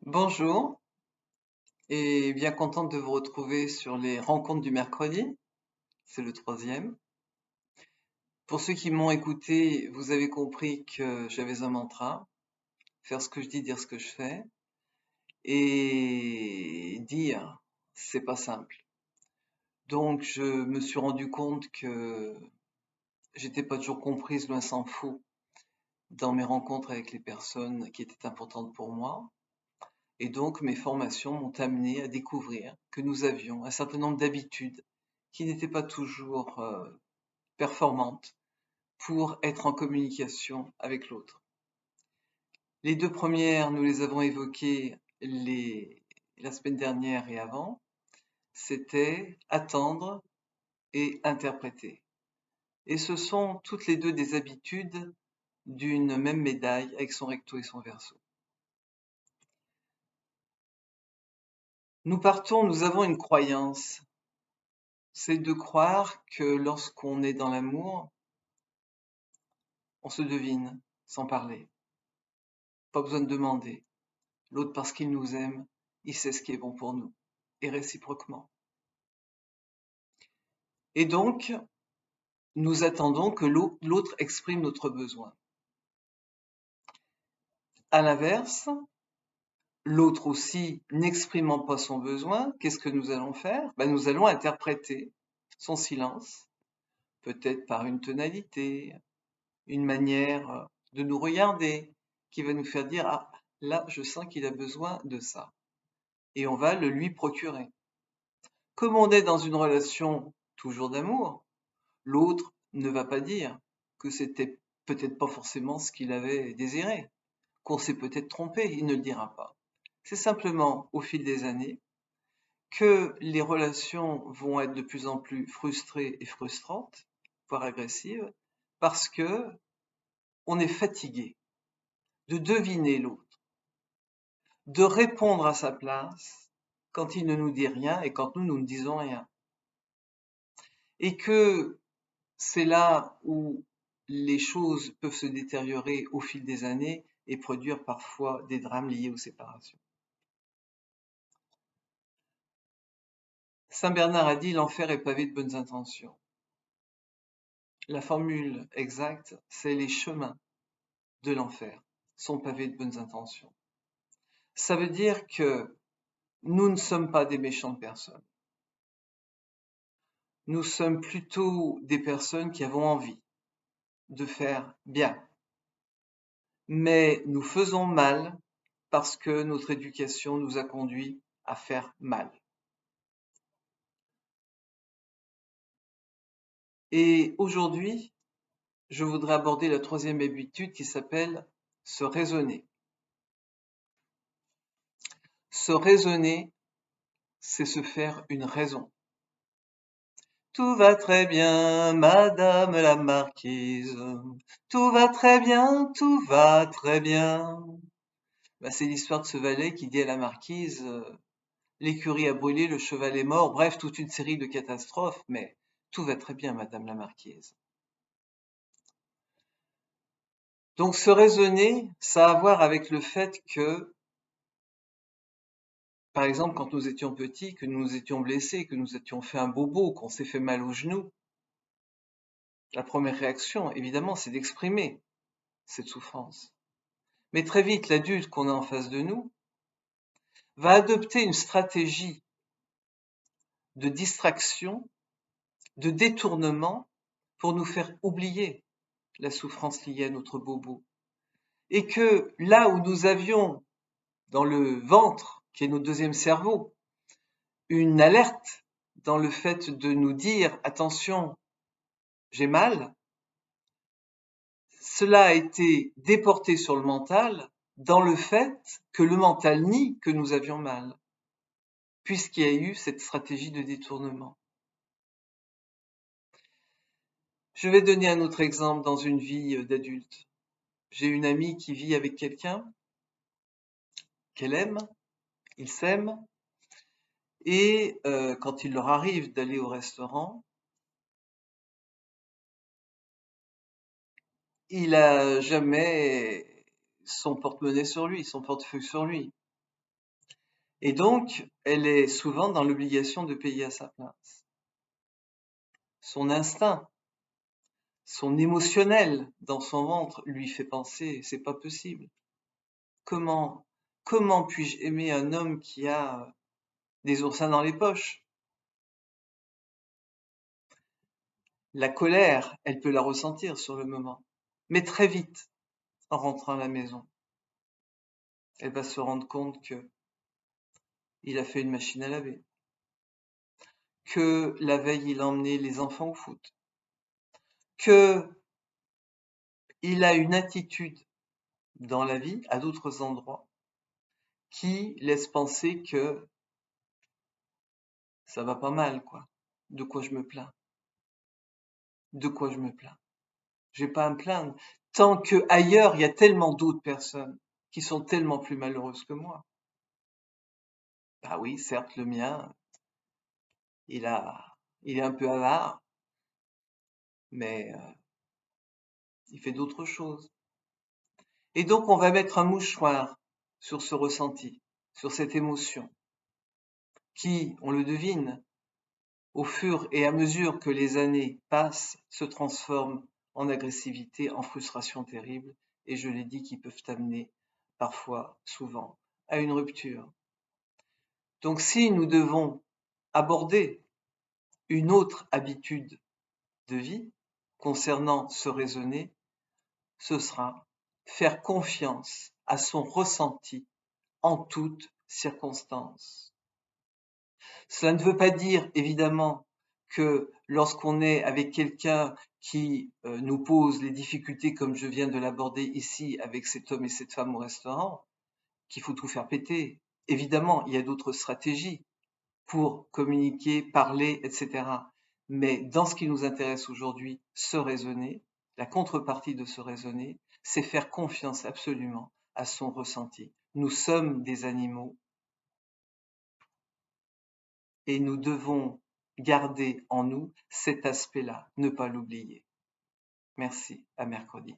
Bonjour et bien contente de vous retrouver sur les rencontres du mercredi. C'est le troisième. Pour ceux qui m'ont écouté, vous avez compris que j'avais un mantra, faire ce que je dis, dire ce que je fais. Et dire, c'est pas simple. Donc je me suis rendu compte que j'étais pas toujours comprise, loin s'en faut, dans mes rencontres avec les personnes qui étaient importantes pour moi. Et donc mes formations m'ont amené à découvrir que nous avions un certain nombre d'habitudes qui n'étaient pas toujours performantes pour être en communication avec l'autre. Les deux premières, nous les avons évoquées la semaine dernière et avant, c'était attendre et interpréter. Et ce sont toutes les deux des habitudes d'une même médaille avec son recto et son verso. Nous avons une croyance, c'est de croire que lorsqu'on est dans l'amour, on se devine sans parler. Pas besoin de demander. L'autre, parce qu'il nous aime, il sait ce qui est bon pour nous, et réciproquement. Et donc, nous attendons que l'autre exprime notre besoin. À l'inverse, l'autre aussi n'exprimant pas son besoin, qu'est-ce que nous allons faire? Nous allons interpréter son silence, peut-être par une tonalité, une manière de nous regarder, qui va nous faire dire, ah, là, je sens qu'il a besoin de ça. Et on va le lui procurer. Comme on est dans une relation toujours d'amour, l'autre ne va pas dire que c'était peut-être pas forcément ce qu'il avait désiré, qu'on s'est peut-être trompé, il ne le dira pas. C'est simplement au fil des années que les relations vont être de plus en plus frustrées et frustrantes, voire agressives, parce que on est fatigué de deviner l'autre, de répondre à sa place quand il ne nous dit rien et quand nous ne disons rien. Et que c'est là où les choses peuvent se détériorer au fil des années et produire parfois des drames liés aux séparations. Saint Bernard a dit l'enfer est pavé de bonnes intentions. La formule exacte, c'est les chemins de l'enfer sont pavés de bonnes intentions. Ça veut dire que nous ne sommes pas des méchantes personnes. Nous sommes plutôt des personnes qui avons envie de faire bien. Mais nous faisons mal parce que notre éducation nous a conduits à faire mal. Et aujourd'hui, je voudrais aborder la troisième habitude qui s'appelle se raisonner. Se raisonner, c'est se faire une raison. Tout va très bien, madame la marquise. Tout va très bien, tout va très bien. C'est l'histoire de ce valet qui dit à la marquise, l'écurie a brûlé, le cheval est mort, bref, toute une série de catastrophes, mais tout va très bien, madame la marquise. Donc se raisonner, ça a à voir avec le fait que, par exemple, quand nous étions petits, que nous nous étions blessés, que nous étions fait un bobo, qu'on s'est fait mal au genou, la première réaction, évidemment, c'est d'exprimer cette souffrance. Mais très vite, l'adulte qu'on a en face de nous va adopter une stratégie de distraction, de détournement pour nous faire oublier la souffrance liée à notre bobo. Et que là où nous avions dans le ventre, qui est notre deuxième cerveau, une alerte dans le fait de nous dire attention, j'ai mal, cela a été déporté sur le mental dans le fait que le mental nie que nous avions mal, puisqu'il y a eu cette stratégie de détournement. Je vais donner un autre exemple dans une vie d'adulte. J'ai une amie qui vit avec quelqu'un qu'elle aime, ils s'aiment, et quand il leur arrive d'aller au restaurant, il a jamais son porte-monnaie sur lui, son portefeuille sur lui. Et donc, elle est souvent dans l'obligation de payer à sa place. Son instinct, son émotionnel dans son ventre lui fait penser, c'est pas possible. Comment puis-je aimer un homme qui a des oursins dans les poches? La colère, elle peut la ressentir sur le moment, mais très vite, en rentrant à la maison, elle va se rendre compte que il a fait une machine à laver, que la veille il a emmené les enfants au foot, que il a une attitude dans la vie, à d'autres endroits, qui laisse penser que ça va pas mal, quoi. De quoi je me plains? De quoi je me plains? J'ai pas à me plaindre. Tant que ailleurs, il y a tellement d'autres personnes qui sont tellement plus malheureuses que moi. Bah oui, certes, le mien, il est un peu avare, mais il fait d'autres choses. Et donc, on va mettre un mouchoir sur ce ressenti, sur cette émotion, qui, on le devine, au fur et à mesure que les années passent, se transforme en agressivité, en frustration terrible, et je l'ai dit, qui peuvent amener parfois, souvent, à une rupture. Donc si nous devons aborder une autre habitude de vie concernant ce raisonner, ce sera faire confiance à son ressenti en toutes circonstances. Cela ne veut pas dire, évidemment, que lorsqu'on est avec quelqu'un qui nous pose les difficultés comme je viens de l'aborder ici avec cet homme et cette femme au restaurant, qu'il faut tout faire péter. Évidemment, il y a d'autres stratégies pour communiquer, parler, etc. Mais dans ce qui nous intéresse aujourd'hui, se raisonner, la contrepartie de se raisonner, c'est faire confiance absolument à son ressenti. Nous sommes des animaux et nous devons garder en nous cet aspect-là, ne pas l'oublier. Merci, à mercredi.